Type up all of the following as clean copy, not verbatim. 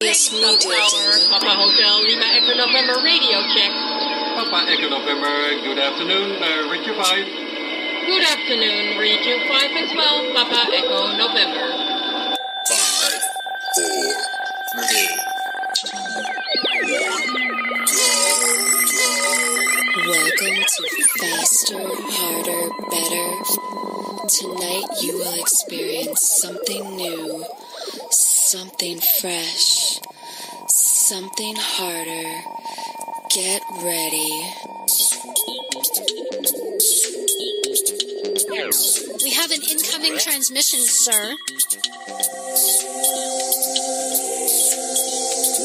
Yes, media channel. Papa Hotel Lima Echo November radio check. Papa Echo November, good afternoon, read you 5. Good afternoon, read you 5 and 12, Papa Echo November. 5, 4, 3, 2, 1, go. Welcome to Faster, Harder, Better. Tonight you will experience something new, something fresh, something harder. Get ready. We have an incoming transmission, sir.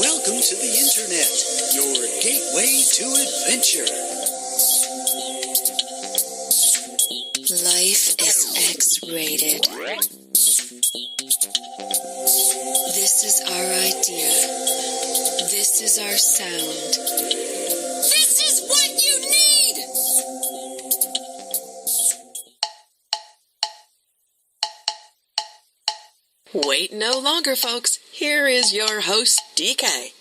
Welcome to the Internet, your gateway to adventure. Life is X-rated. This is our idea. This is our sound. This is what you need! Wait no longer, folks. Here is your host, DK.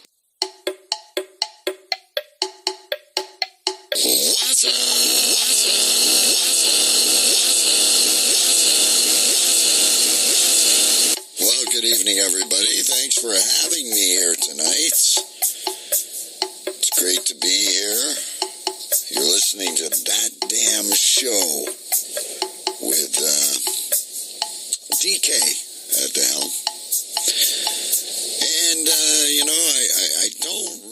What's up? Well, good evening, everybody. Thanks for having me here tonight. It's great to be here. You're listening to That Damn Show with DK at the helm. And, I don't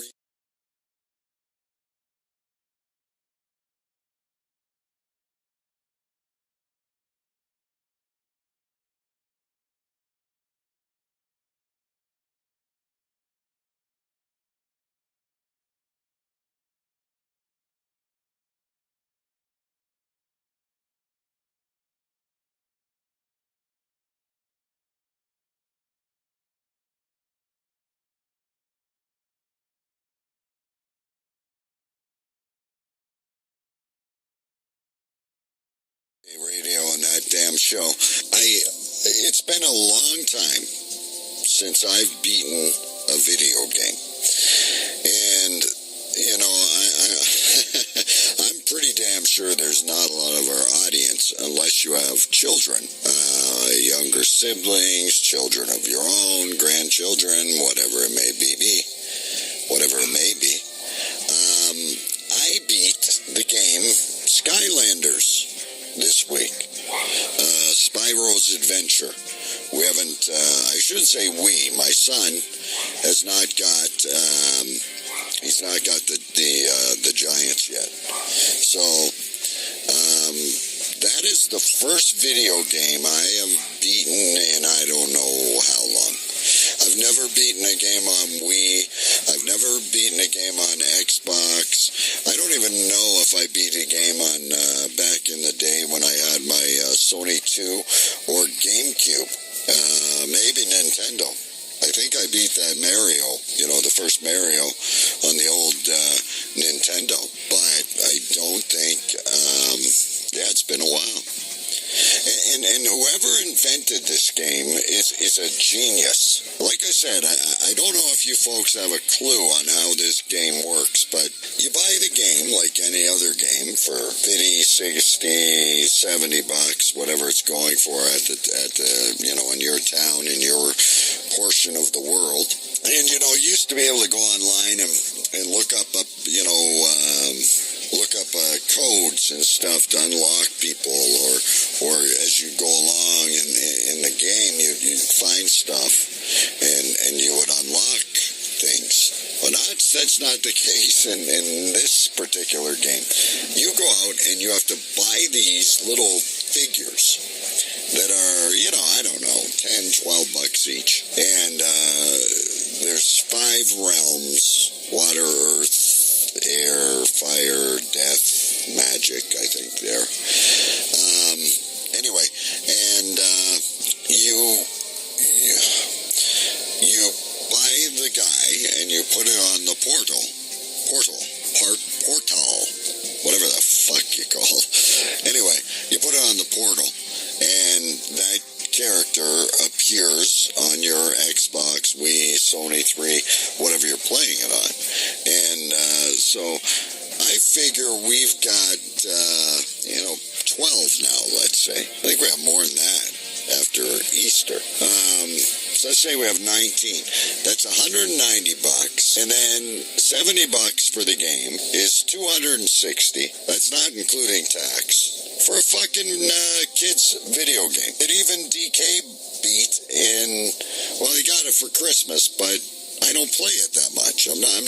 radio on That Damn Show. It's been a long time since I've beaten a video game. And, I'm pretty damn sure there's not a lot of our audience, unless you have children, younger siblings, children of your own, grandchildren, whatever it may be. I beat the game Skylanders this week. Spyro's Adventure. We haven't, I shouldn't say we, my son has not got, he's not got the Giants yet. So, that is the first video game I have beaten in I don't know how long. I've never beaten a game on Wii. I've never beaten a game on Xbox. I don't even know if I beat a game on back in the day when I had my Sony 2 or GameCube. Maybe Nintendo. I think I beat that Mario, the first Mario on the old Nintendo. But I don't think, it's been a while. And whoever invented this game is a genius. Like I said, I don't know if you folks have a clue on how this game works, but you buy the game like any other game for 50, 60, 70 bucks, whatever it's going for at the in your town, in your portion of the world. And, you used to be able to go online and look up codes and stuff to unlock people, or as you go along in the game, you'd find stuff and you would unlock things. But that's not the case in this particular game. You go out and you have to buy these little figures that are, I don't know, 10, 12 bucks each. And there's 5 realms: water, earth, air, fire, death, magic, I think there. Anyway, and you buy the guy and you put it on the portal, whatever the fuck you call it. Anyway, you put it on the portal, and that character appears appears on your Xbox, Wii, Sony 3, whatever you're playing it on. And so I figure we've got, 12 now, let's say. I think we have more than that after Easter. So let's say we have 19. That's $190, and then $70 for the game is $260. That's not including tax for a fucking kids video game. It even DK beat in. Well, he got it for Christmas, but I don't play it that much. I'm not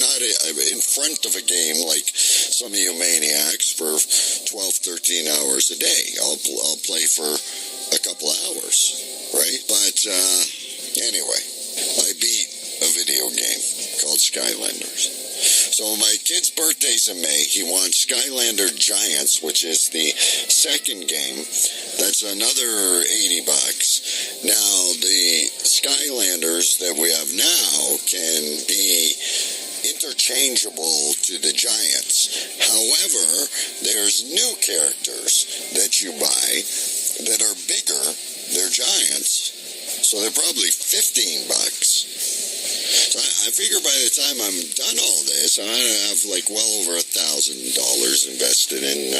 in front of a game like some of you maniacs for 12, 13 hours a day. I'll play for a couple hours, right? But anyway, I beat a video game called Skylanders. So my kid's birthday's in May. He wants Skylander Giants, which is the second game. That's another $80. Now, the Skylanders that we have now can be interchangeable to the Giants. However, there's new characters that you buy that are bigger. They're Giants. So they're probably $15. So I figure by the time I'm done all this, I have like well over $1,000 invested in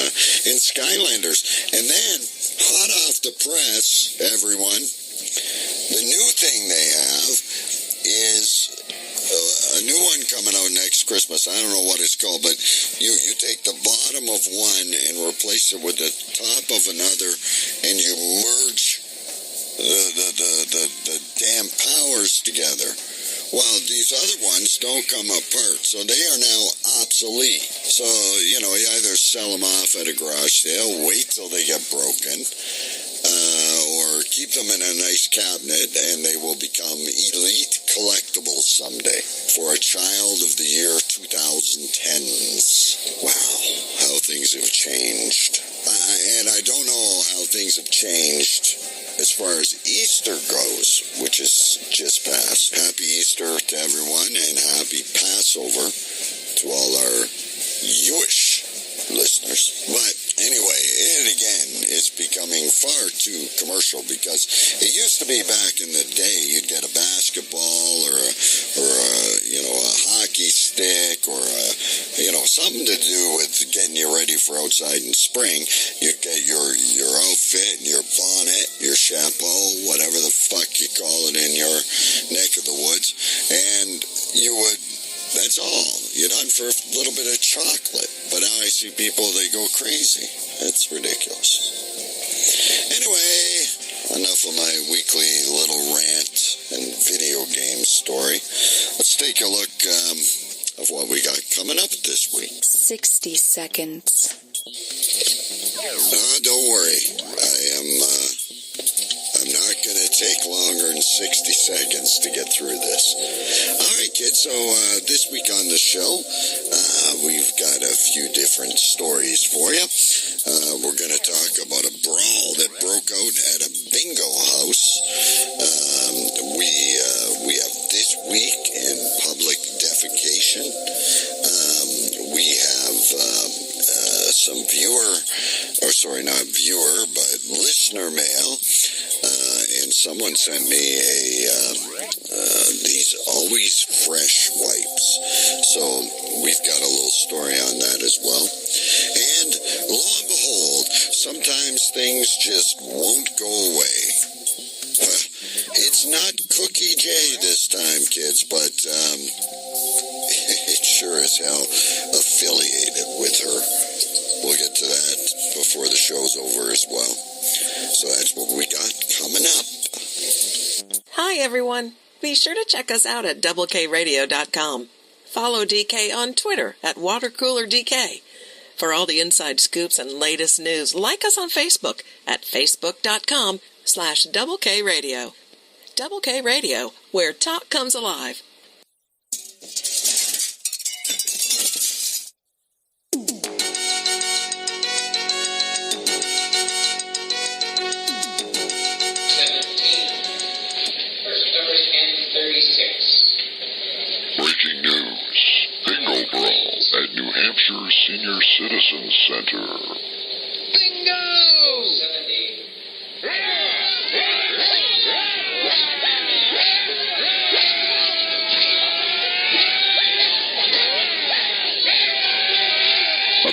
Skylanders. And then, hot off the press, everyone, the new thing they have is a new one coming out next Christmas. I don't know what it's called, but you take the bottom of one and replace it with the top of another, and you merge the damn powers together. Well, these other ones don't come apart, so they are now obsolete. So, you either sell them off at a garage sale, wait till they get broken, or keep them in a nice cabinet, and they will become elite collectibles someday for a child of the year 2010s. Wow, how things have changed. And I don't know how things have changed as far as Easter goes, which is just passed. Happy Easter to everyone, and happy Passover to all our Jewish listeners. But anyway, it again is becoming far too commercial, because it used to be back in the day you'd get a basketball or a hockey stick or something to do with getting you ready for outside in spring. You'd get your outfit and your bonnet, your chapeau, whatever the fuck you call it in your neck of the woods, and you would. That's all. You'd hunt for a little bit of chocolate. But now I see people, they go crazy. It's ridiculous. Anyway, enough of my weekly little rant and video game story. Let's take a look of what we got coming up this week. 60 seconds. Don't worry. I'm not going to take longer than 60 seconds to get through this. All right, kids, so this week on the show, we've got a few different stories for you. We're going to talk about a brawl that broke out at a bingo house. We have this week in public defecation. We have some listener mail. And someone sent me these Always Fresh wipes. So we've got a little story on that as well. And lo and behold, sometimes things just won't go away. It's not Cookie J this time, kids, but it's sure as hell affiliated with her. We'll get to that before the show's over as well. So that's what we got coming up. Hi, everyone. Be sure to check us out at doublekradio.com. Follow DK on Twitter at WaterCoolerDK. For all the inside scoops and latest news, like us on Facebook at facebook.com/DoubleKRadio. Double K Radio, where talk comes alive. Breaking news. Bingo brawl at New Hampshire Senior Citizens Center. Bingo! 70.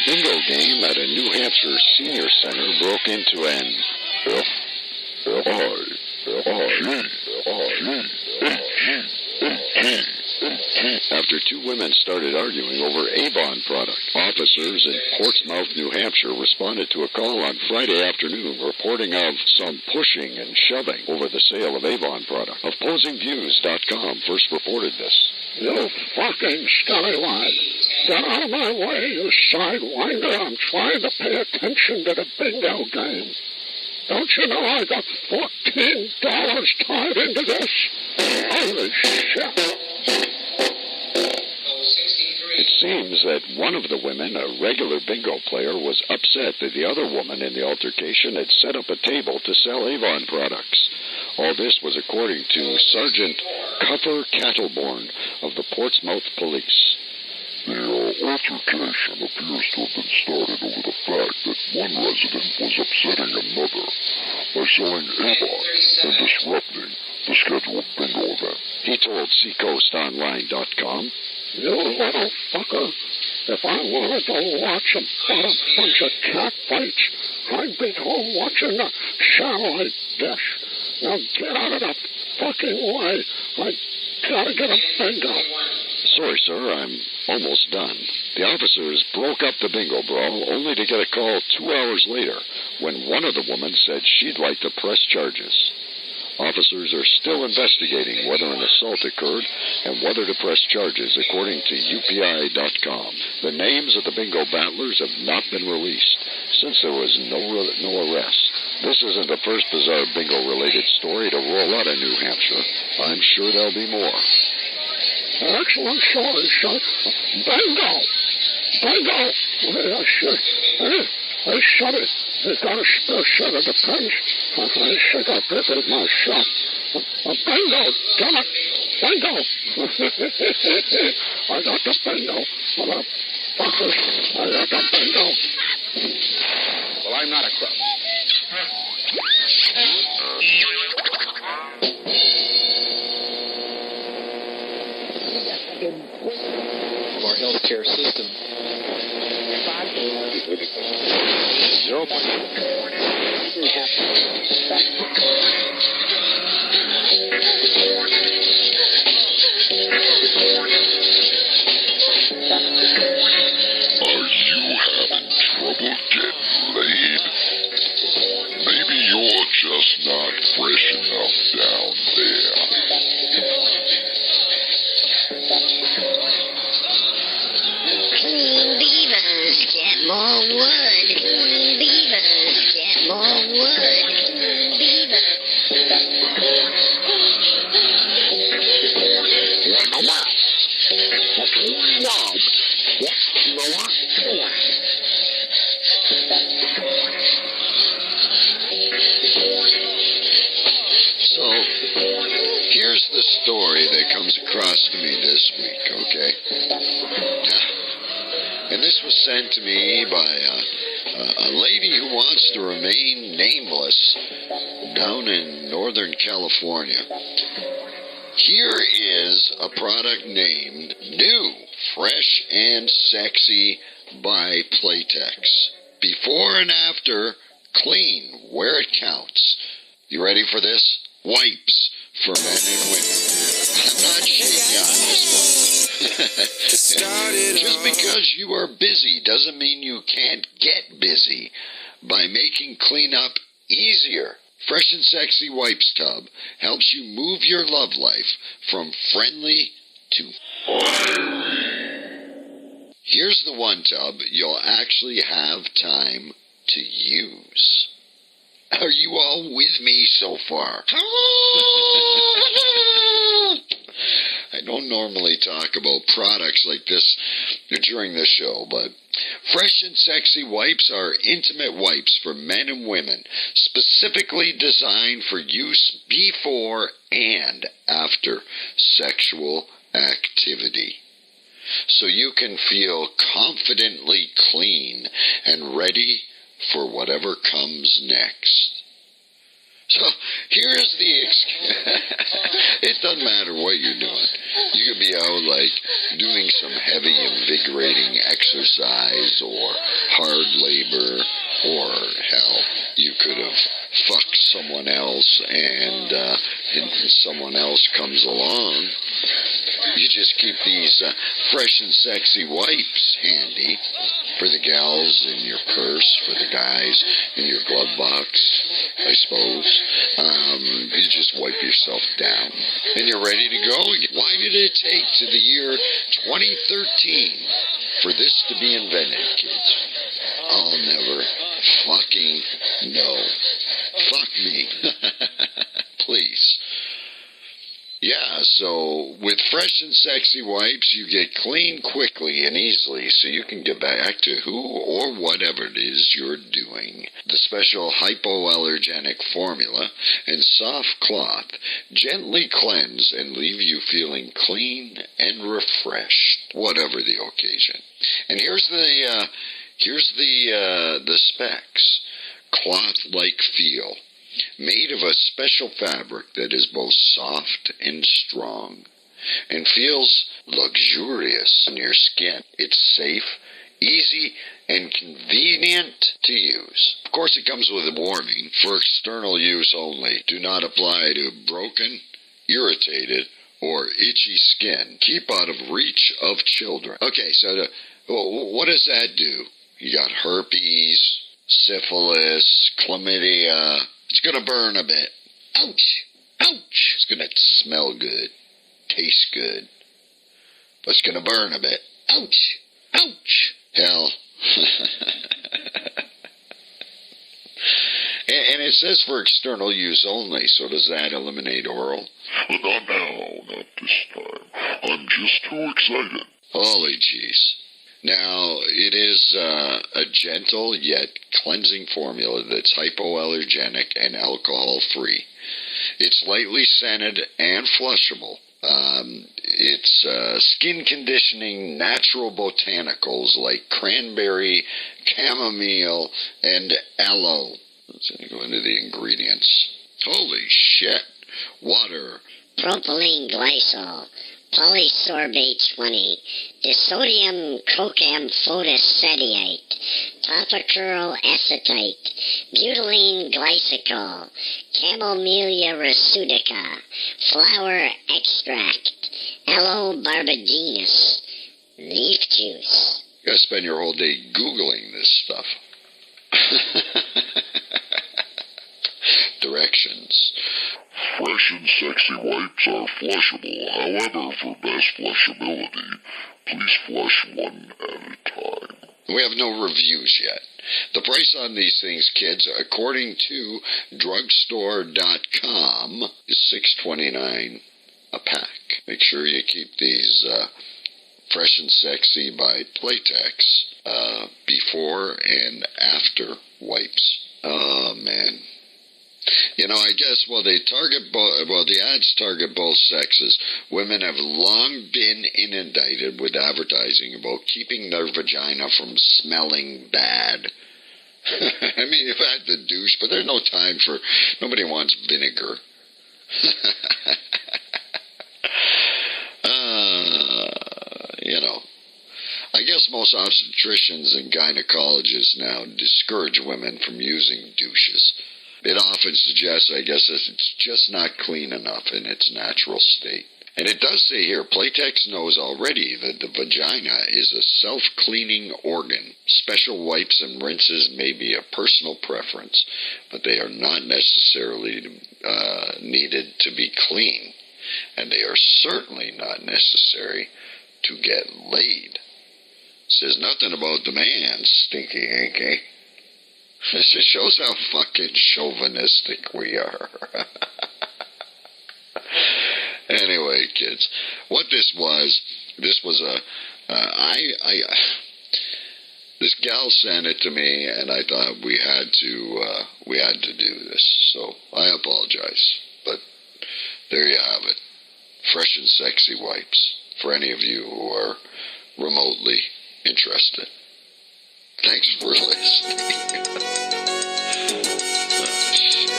bingo game at a New Hampshire senior center broke into an after two women started arguing over Avon product. Officers in Portsmouth, New Hampshire responded to a call on Friday afternoon reporting of some pushing and shoving over the sale of Avon product. OpposingViews.com first reported this. You fucking scallywag. Get out of my way, you sidewinder. I'm trying to pay attention to the bingo game. Don't you know I got $14 tied into this? Holy shit. It seems that one of the women, a regular bingo player, was upset that the other woman in the altercation had set up a table to sell Avon products. All this was according to Sergeant Cuffer Cattleborn of the Portsmouth Police. The altercation appears to have been started over the fact that one resident was upsetting another by selling Avon and disrupting the scheduled bingo event. He told SeacoastOnline.com. You little fucker. If I wanted to watch about a bunch of cat fights, I'd be home watching the satellite dish. Now get out of the fucking way. I gotta get a bingo. Sorry, sir, I'm almost done. The officers broke up the bingo brawl only to get a call 2 hours later when one of the women said she'd like to press charges. Officers are still investigating whether an assault occurred and whether to press charges, according to UPI.com. The names of the bingo battlers have not been released since there was no arrest. This isn't the first bizarre bingo-related story to roll out of New Hampshire. I'm sure there'll be more. Excellent story, son. Bingo! Bingo! I shot it. They got a spare set of the pens. I think I peppered my shot. Bingo! Damn it! Bingo! I got the bingo. Motherfuckers, I got the bingo. Well, I'm not a crook. Our healthcare system. 0. Are you having trouble getting laid? Maybe you're just not fresh enough down there. Clean beavers get more wood. Clean beavers get more wood. Clean beavers. Level up. A clean job gets more clear. So, here's the story that comes across to me this week, okay? And this was sent to me by a lady who wants to remain nameless down in Northern California. Here is a product named New, Fresh and Sexy by Playtex. Before and after, clean where it counts. You ready for this? Wipes for men and women. I'm not shaking on this one. Just because you are busy doesn't mean you can't get busy by making cleanup easier. Fresh and Sexy Wipes Tub helps you move your love life from friendly to fiery. Here's the one tub you'll actually have time to use. Are you all with me so far? I don't normally talk about products like this during the show, but Fresh and Sexy Wipes are intimate wipes for men and women, specifically designed for use before and after sexual activity. So you can feel confidently clean and ready for whatever comes next. So here's the it doesn't matter what you're doing. You could be out, like, doing some heavy, invigorating exercise or hard labor, or, hell, you could have fucked someone else and someone else comes along. You just keep these fresh and sexy wipes handy for the gals in your purse, for the guys in your glove box, I suppose. You just wipe yourself down, and you're ready to go. Why did it take to the year 2013 for this to be invented, kids? I'll never fucking know. Fuck me. Please. Yeah, so with fresh and sexy wipes, you get clean quickly and easily so you can get back to who or whatever it is you're doing. The special hypoallergenic formula and soft cloth gently cleanse and leave you feeling clean and refreshed, whatever the occasion. And here's the specs. Cloth-like feel. Made of a special fabric that is both soft and strong and feels luxurious on your skin. It's safe, easy, and convenient to use. Of course, it comes with a warning. For external use only. Do not apply to broken, irritated, or itchy skin. Keep out of reach of children. Okay, so what does that do? You got herpes, syphilis, chlamydia. It's going to burn a bit. Ouch! Ouch! It's going to smell good, taste good, but it's going to burn a bit. Ouch! Ouch! Hell. And it says for external use only, so does that eliminate oral? Not now, not this time. I'm just too excited. Holy jeez. Now, it is a gentle yet cleansing formula that's hypoallergenic and alcohol-free. It's lightly scented and flushable. It's skin conditioning natural botanicals like cranberry, chamomile, and aloe. Let's go into the ingredients. Holy shit. Water. Propylene glycol. Polysorbate 20, disodium procamphotothetiate, topicurl acetate, butylene glycol, camellia rhasudica, flower extract, aloe barbadinus, leaf juice. You gotta spend your whole day Googling this stuff. Directions. Fresh and sexy wipes are flushable. However, for best flushability, please flush one at a time. We have no reviews yet. The price on these things, kids, according to drugstore.com, is $6.29 a pack. Make sure you keep these Fresh and Sexy by Playtex before and after wipes. Oh, man. You know, I guess the ads target both sexes. Women have long been inundated with advertising about keeping their vagina from smelling bad. I mean, you've had the douche, but there's no time for, nobody wants vinegar. You know, I guess most obstetricians and gynecologists now discourage women from using douches. It often suggests, I guess, that it's just not clean enough in its natural state. And it does say here, Playtex knows already that the vagina is a self-cleaning organ. Special wipes and rinses may be a personal preference, but they are not necessarily needed to be clean. And they are certainly not necessary to get laid. It says nothing about the man, stinky inky. It shows how fucking chauvinistic we are. Anyway, kids, what this was this gal sent it to me, and I thought we had to do this. So I apologize, but there you have it. Fresh and sexy wipes for any of you who are remotely interested. Thanks for listening. Oh, shit.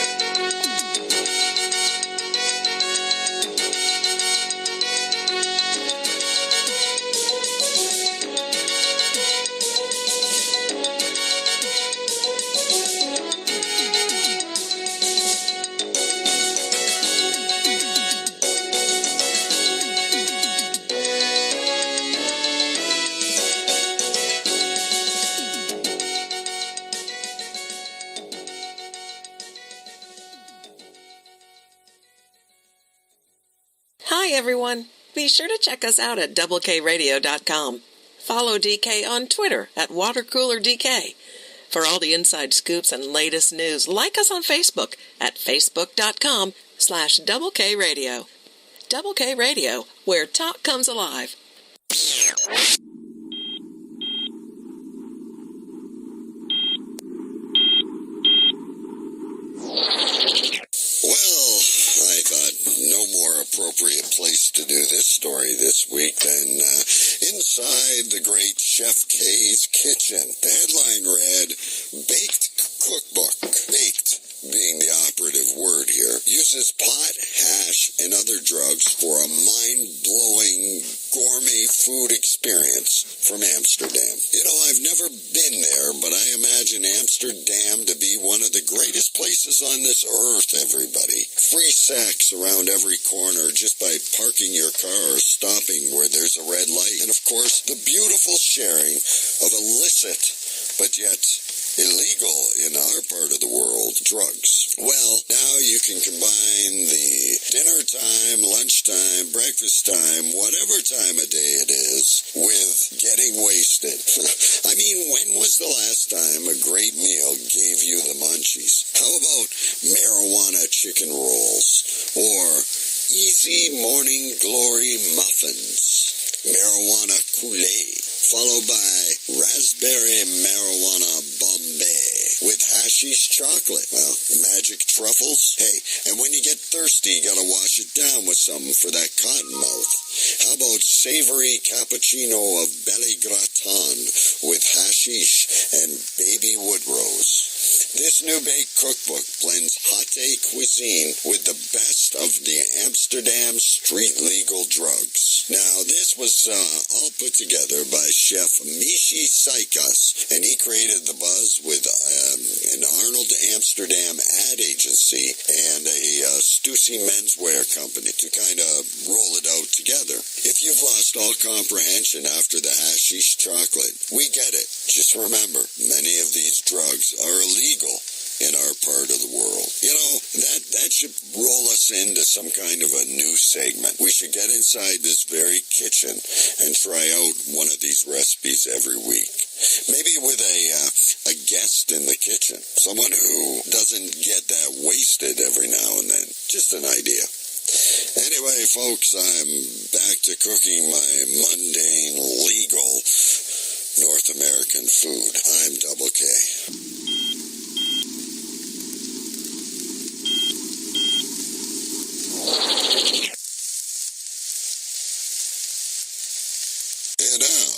Hi, everyone. Be sure to check us out at doublekradio.com. Follow DK on Twitter at WaterCoolerDK. For all the inside scoops and latest news, like us on Facebook at facebook.com/Double K Radio. Double K Radio, where talk comes alive. Well, I thought no more appropriate place to do this story this week than inside the great Chef K's kitchen. The headline read, Baked Cookbook. Baked being the operative word here, uses pot, hash, and other drugs for a mind-blowing gourmet food experience from Amsterdam. You know, I've never been there, but I imagine Amsterdam to be one of the greatest places on this earth, everybody. Free sex around every corner just by parking your car or stopping where there's a red light. And, of course, the beautiful sharing of illicit, but yet illegal in our part of the world, drugs. Well, now you can combine the dinner time, lunchtime, breakfast time, whatever time of day it is, with getting wasted. I mean, when was the last time a great meal gave you the munchies? How about marijuana chicken rolls or easy morning glory muffins? Marijuana Kool-Aid, followed by raspberry marijuana Bombay with hashish chocolate. Well, magic truffles? Hey, and when you get thirsty, you gotta wash it down with something for that cotton mouth. How about savory cappuccino of belly gratin with hashish and baby wood rose? This new baked cookbook blends hate cuisine with the best of the Amsterdam street legal drugs. Now, this was all put together by Chef Michi Saikas, and he created the buzz with an Arnold Amsterdam ad agency and a Stussy menswear company to kind of roll it out together. If you've lost all comprehension after the hashish chocolate, we get it. Just remember, many of these drugs are illegal in our part of the world. You know, that should roll us into some kind of a new segment. We should get inside this very kitchen and try out one of these recipes every week. Maybe with a guest in the kitchen. Someone who doesn't get that wasted every now and then. Just an idea. Anyway, folks, I'm back to cooking my mundane, legal North American food. I'm Double K. And now,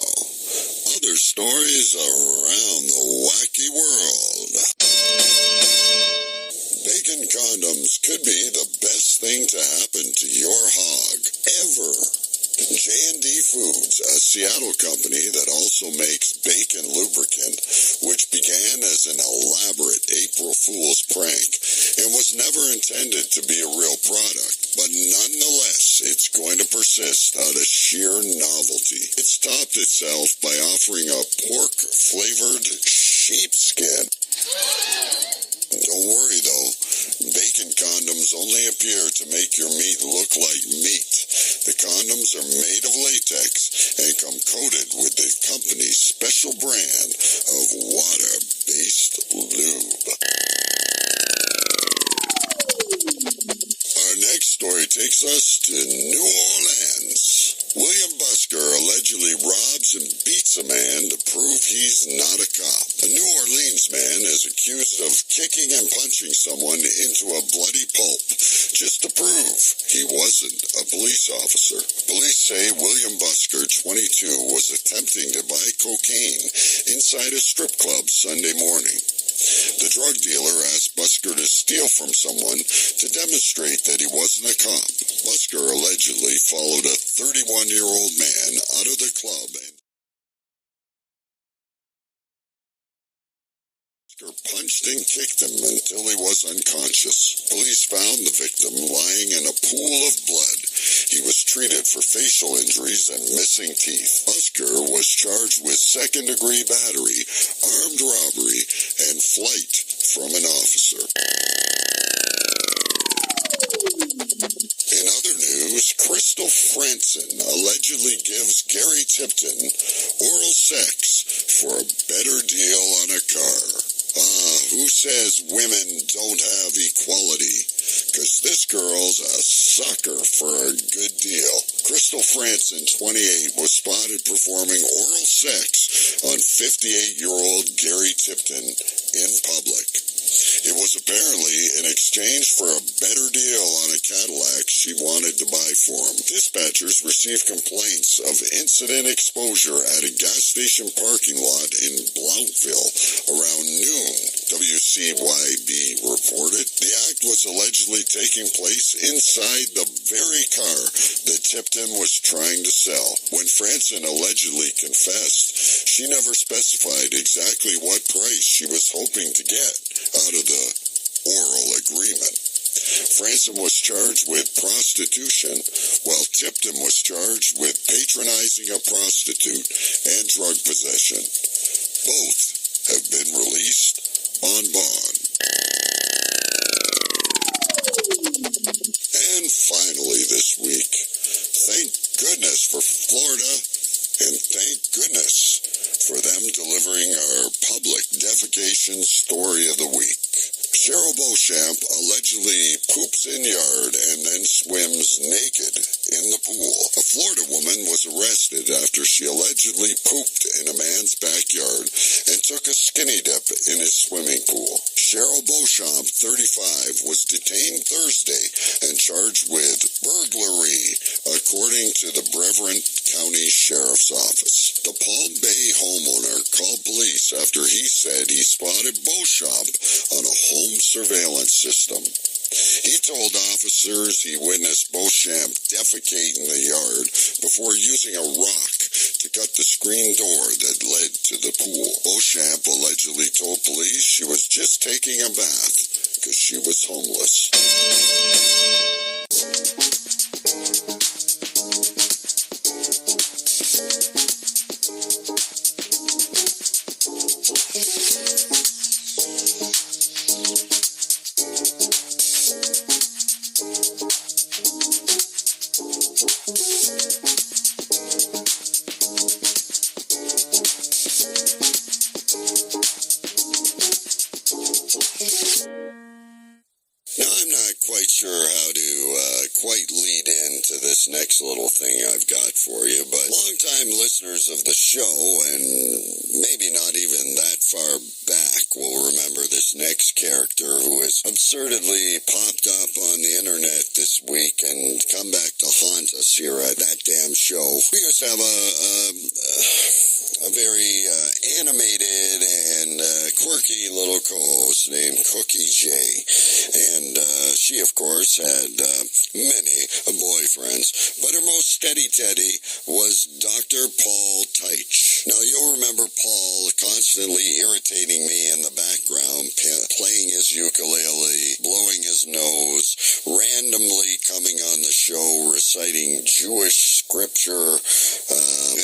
other stories around the wacky world. Bacon condoms could be the best thing to happen to your hog ever. J&D Foods, a Seattle company that also makes bacon lubricant, which began as an elaborate April Fool's prank and was never intended to be a real product, but nonetheless, it's going to persist out of sheer novelty. It's topped itself by offering a pork-flavored sheepskin. Don't worry, though. Bacon condoms only appear to make your meat look like meat. The condoms are made of latex and come coated with the company's special brand of water-based lube. Our next story takes us to New Orleans. William Busker allegedly robs and beats a man to prove he's not a cop. A New Orleans man is accused of kicking and punching someone into a bloody pulp just to prove he wasn't a police officer. Police say William Busker, 22, was attempting to buy cocaine inside a strip club Sunday morning. The drug dealer asked Busker to steal from someone to demonstrate that he wasn't a cop. Busker allegedly followed a 31-year-old man out of the club and punched and kicked him until he was unconscious. Police found the victim lying in a pool of blood. He was treated for facial injuries and missing teeth. Busker was charged with second-degree battery, armed robbery, and flight from an officer. In other news, Chris Crystal Franson allegedly gives Gary Tipton oral sex for a better deal on a car. Who says women don't have equality? Because this girl's a sucker for a good deal. Crystal Franson, 28, was spotted performing oral sex on 58-year-old Gary Tipton in public. It was apparently in exchange for a better deal on a Cadillac she wanted to buy for him. Dispatchers received complaints of incident exposure at a gas station parking lot in Blounteville around noon. WCYB reported the act was allegedly taking place inside the very car that Tipton was trying to sell. When Franson allegedly confessed, she never specified exactly what price she was hoping to get out of the oral agreement. Franson was charged with prostitution, while Tipton was charged with patronizing a prostitute and drug possession. Both have been released on bond. And finally this week, thank goodness for Florida, and thank goodness for them delivering our public defecation story of the week. Cheryl Beauchamp allegedly poops in yard and then swims naked in the pool. A Florida woman was arrested after she allegedly pooped in a man's backyard and took a skinny dip in his swimming pool. Cheryl Beauchamp, 35, was detained Thursday and charged with burglary, according to the Brevard County Sheriff's Office. The Palm Bay homeowner called police after he said he spotted Beauchamp on a home surveillance system. He told officers he witnessed Beauchamp defecate in the yard before using a rock to cut the screen door that led to the pool. Beauchamp allegedly told police she was just taking a bath because she was homeless. Next little thing I've got for you, but longtime listeners of the show, and maybe not even that far back, will remember this next character who has absurdly popped up on the internet this week and come back to haunt us here at That Damn Show. We used to have a very animated and quirky little co-host named Cookie J, and she, of course, had many boyfriends, but her most steady Teddy was Dr. Paul Teich. Now, you'll remember Paul constantly irritating me in the background, playing his ukulele, blowing his nose, randomly coming on the show, reciting Jewish scripture,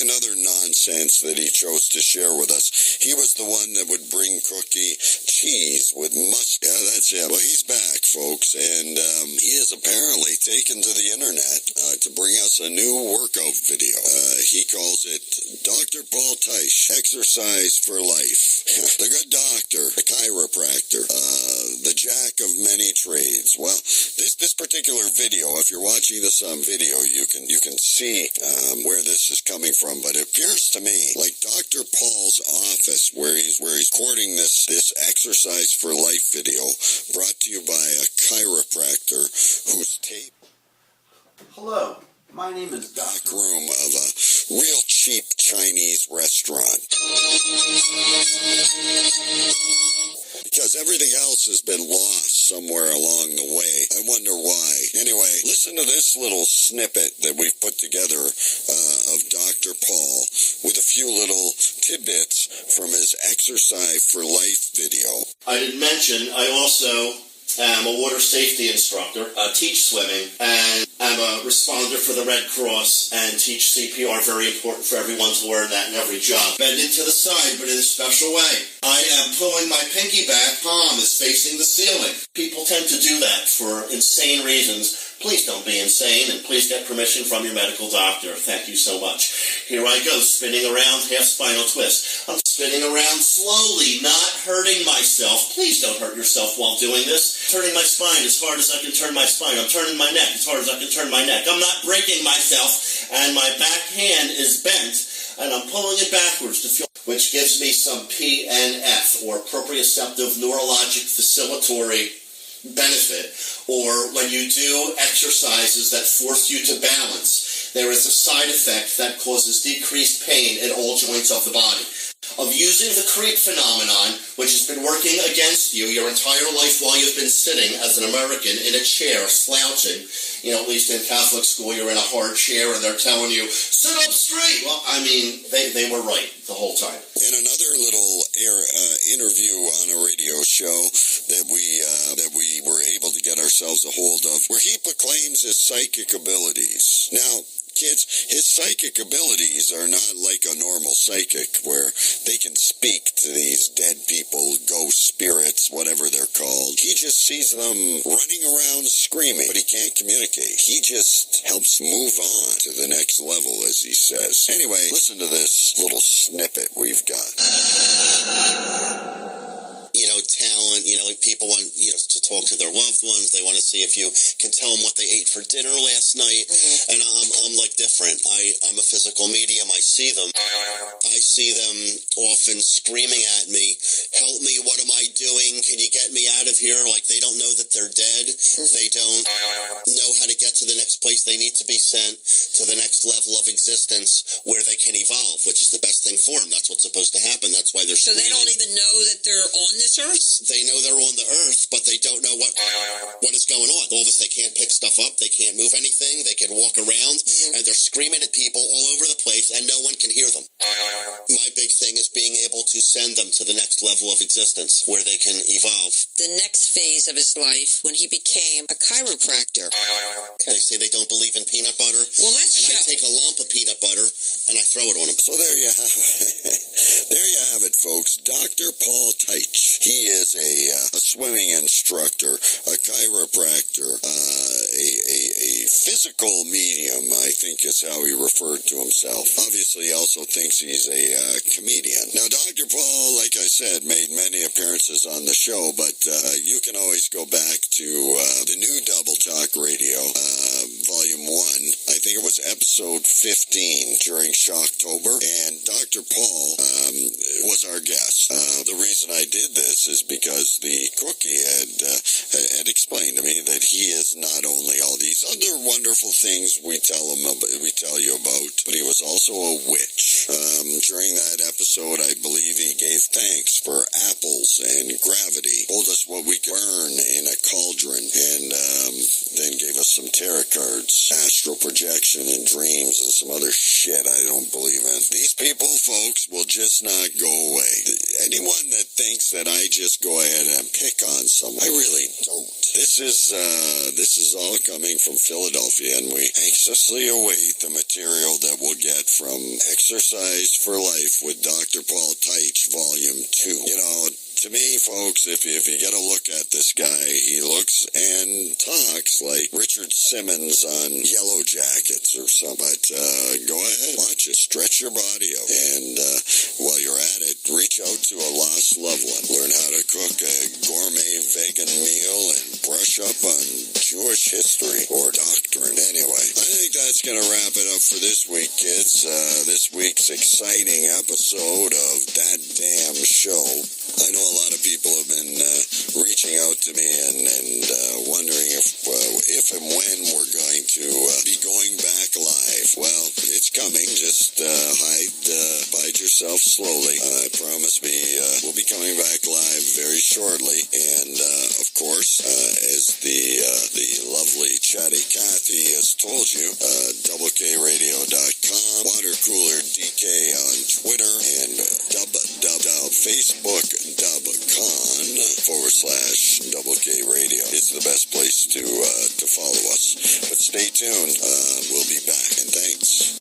and other nonsense that he chose to share with us. He was the one that would bring Cookie cheese with mustard. Yeah, that's it. Well, he's back, folks, and he is apparently taken to the internet to bring us a new workout video. He calls it Dr. Paul Teich, Exercise for Life. The good doctor, the chiropractor, the jack of many trades. Well, this particular video, if you're watching this on video, you can see where this is coming from, but it appears to me like Dr. Paul's office, where he's recording this Exercise for Life video, brought to you by a chiropractor whose tape. Hello, my name is Back room of a real cheap Chinese restaurant. Because everything else has been lost somewhere along the way. I wonder why. Anyway, listen to this little snippet that we've put together of Dr. Paul with a few little tidbits from his Exercise for Life video. I didn't mention, I also am a water safety instructor, teach swimming, and I'm a responder for the Red Cross and teach CPR, very important for everyone to learn that in every job. Bend it to the side, but in a special way. I am pulling my pinky back, palm is facing the ceiling. People tend to do that for insane reasons. Please don't be insane, and please get permission from your medical doctor. Thank you so much. Here I go, spinning around, half spinal twist. I'm spinning around slowly, not hurting myself. Please don't hurt yourself while doing this. Turning my spine as hard as I can turn my spine. I'm turning my neck as hard as I can turn my neck. I'm not breaking myself, and my back hand is bent, and I'm pulling it backwards to feel, which gives me some PNF, or proprioceptive neurologic facilitatory benefit, or when you do exercises that force you to balance, there is a side effect that causes decreased pain in all joints of the body. Of using the creep phenomenon, which has been working against you your entire life while you've been sitting as an American in a chair, slouching. You know, at least in Catholic school, you're in a hard chair and they're telling you, sit up straight. Well, I mean, they were right the whole time. In another little interview on a radio show that we were able to get ourselves a hold of, where he proclaims his psychic abilities. Now, kids, his psychic abilities are not like a normal psychic where they can speak to these dead people, ghost spirits, whatever they're called. He just sees them running around screaming, but he can't communicate. He just helps move on to the next level, as he says. Anyway, listen to this little snippet we've got. You know, talent, you know, like people want, you know, to talk to their loved ones. They want to see if you can tell them what they ate for dinner last night. And I'm like different. I'm a physical medium. I see them. I see them often screaming at me, help me, what am I doing? Can you get me out of here? Like they don't know that they're dead. They don't know how to get to the next place they need to be sent, to the next level of existence where they can evolve, which is the best thing for them. That's what's supposed to happen. That's why they're So they don't even know that they're on this earth? They know they're on the earth, but they don't know what is going on. All of us, they can't pick stuff up. They can't move anything. They can walk around, and they're screaming at people all over the place, and no one can hear them. My big thing is being able to send them to the next level of existence where they can evolve. The next phase of his life, when he became a chiropractor. They say they don't believe in peanut butter. Well, let's And show. I take a lump of peanut butter, and I throw it on them. So there you have it. There you have it, folks. Dr. Paul Teich. He is a swimming instructor, a chiropractor, a physical medium, I think is how he referred to himself. Obviously, he also thinks he's a comedian. Now, Dr. Paul, like I said, made many appearances on the show, but you can always go back to the new Double Talk Radio, Volume 1. I think it was episode 15 during Shocktober, and Dr. Paul was our guest. The reason I did this is because the cookie had explained to me that he is not only all these other wonderful things we tell you about, but he was also a witch. During that episode, I believe he gave thanks for apples and gravity, told us what we could burn in a cauldron, and then gave us some tarot cards, astral projection and dreams, and some other shit I don't believe in. These people, folks, will just not go away. Anyone that thinks that I just go ahead and pick on someone, I really don't. This is all coming from Philadelphia, and we anxiously await the material that we'll get from Exercise for Life with Dr. Paul Teich, Volume 2. You know, to me, folks, if you get a look at this guy, he looks and talks like Richard Simmons on Yellow Jackets or something. But go ahead, watch it, stretch your body out, and while you're at it, reach out to a lost loved one. Learn how to cook a gourmet vegan meal and brush up on Jewish history or doctrine. Anyway, I think that's going to wrap it up for this week, kids. This week's exciting episode of That Damn Show. I know a lot of people have been reaching out to me and wondering if and when we're going to be going back live. Well, it's coming. Just bide yourself slowly. I promise we'll be coming back live very shortly. And of course, as the lovely chatty Kathy has told you, doublekradio.com, watercoolerdk on Twitter, and facebook.com/Double K Radio is the best place to follow us. But stay tuned. We'll be back, and thanks.